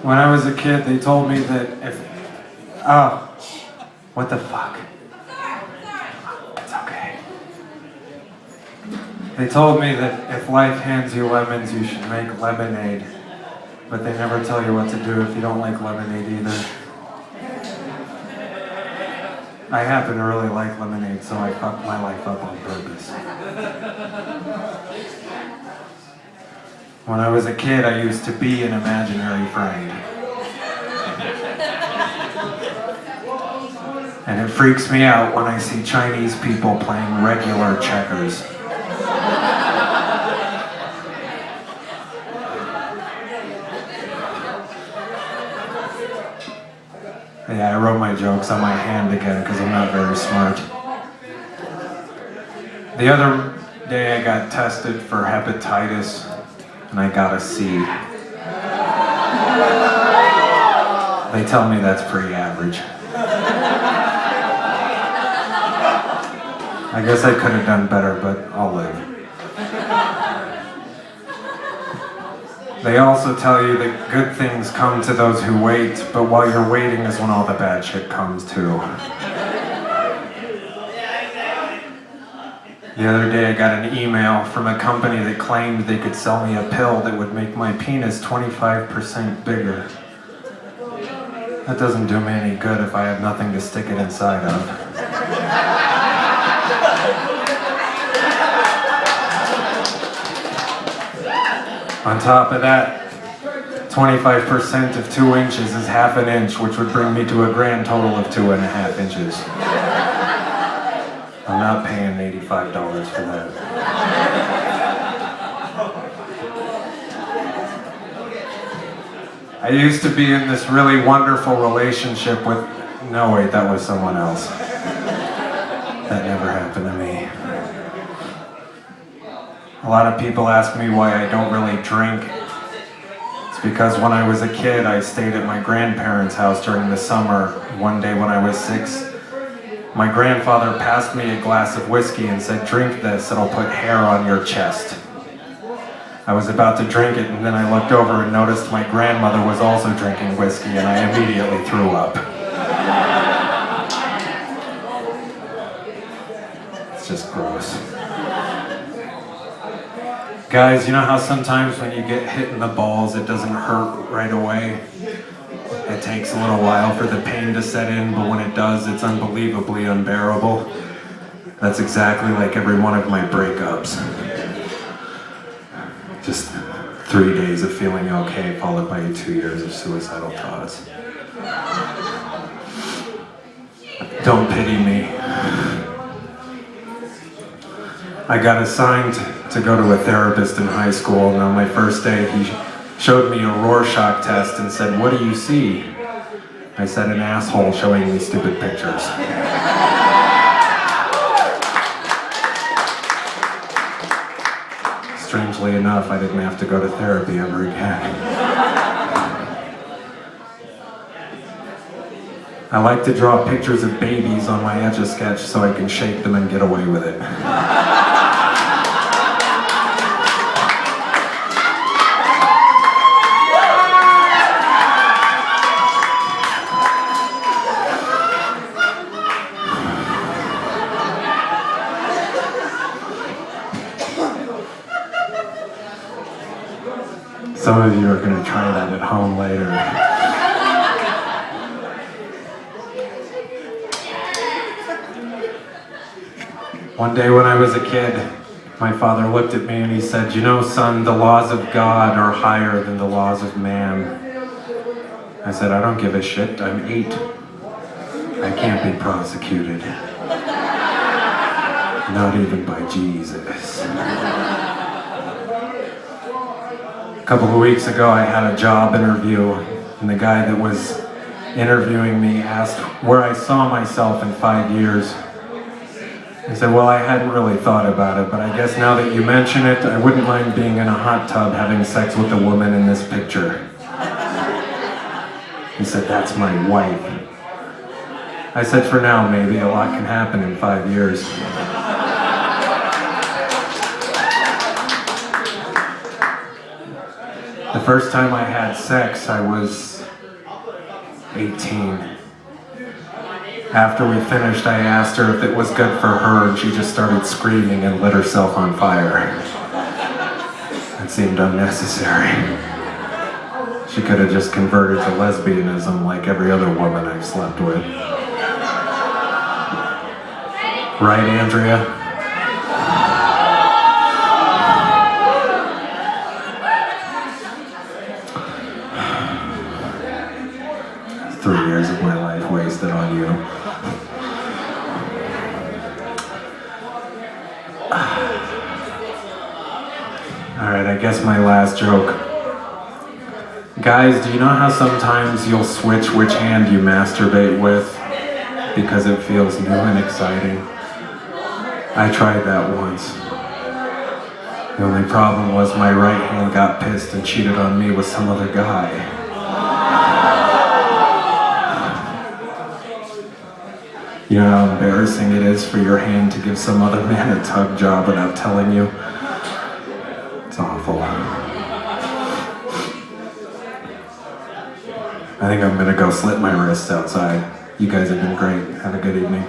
When I was a kid, they told me that if... Oh, what the fuck? It's okay. They told me that if life hands you lemons, you should make lemonade. But they never tell you what to do if you don't like lemonade either. I happen to really like lemonade, so I fucked my life up on purpose. When I was a kid, I used to be an imaginary friend. And it freaks me out when I see Chinese people playing regular checkers. Yeah, I wrote my jokes on my hand again because I'm not very smart. The other day I got tested for hepatitis and I got a C. They tell me that's pretty average. I guess I could have done better, but I'll live. They also tell you that good things come to those who wait, but while you're waiting is when all the bad shit comes too. The other day I got an email from a company that claimed they could sell me a pill that would make my penis 25% bigger. That doesn't do me any good if I have nothing to stick it inside of. On top of that, 25% of 2 inches is half an inch, which would bring me to a grand total of 2.5 inches. I'm not paying $85 for that. I used to be in this really wonderful relationship with... No, wait, that was someone else. That never happened to me. A lot of people ask me why I don't really drink. It's because when I was a kid, I stayed at my grandparents' house during the summer. One day when I was 6, my grandfather passed me a glass of whiskey and said, "Drink this, it'll put hair on your chest." I was about to drink it, and then I looked over and noticed my grandmother was also drinking whiskey, and I immediately threw up. It's just gross. Guys, you know how sometimes when you get hit in the balls, it doesn't hurt right away? It takes a little while for the pain to set in, but when it does, it's unbelievably unbearable. That's exactly like every one of my breakups. Just 3 days of feeling okay, followed by 2 years of suicidal thoughts. Don't pity me. I got assigned to go to a therapist in high school, and on my first day he showed me a Rorschach test and said, "What do you see?" I said, "An asshole showing me stupid pictures." Strangely enough, I didn't have to go to therapy ever again. I like to draw pictures of babies on my Etch-a-Sketch so I can shake them and get away with it. Some of you are going to try that at home later. One day when I was a kid, my father looked at me and he said, "You know, son, the laws of God are higher than the laws of man." I said, "I don't give a shit. I'm 8. I can't be prosecuted. Not even by Jesus." A couple of weeks ago, I had a job interview, and the guy that was interviewing me asked where I saw myself in 5 years. I said, "Well, I hadn't really thought about it, but I guess now that you mention it, I wouldn't mind being in a hot tub having sex with the woman in this picture." He said, "That's my wife." I said, "For now, maybe. A lot can happen in 5 years." The first time I had sex, I was 18. After we finished, I asked her if it was good for her, and she just started screaming and lit herself on fire. It seemed unnecessary. She could have just converted to lesbianism like every other woman I've slept with. Right, Andrea? 3 years of my life wasted on you. Alright, I guess my last joke. Guys, do you know how sometimes you'll switch which hand you masturbate with because it feels new and exciting? I tried that once. The only problem was my right hand got pissed and cheated on me with some other guy. You know how embarrassing it is for your hand to give some other man a tug job without telling you? It's awful. I think I'm gonna go slit my wrists outside. You guys have been great. Have a good evening.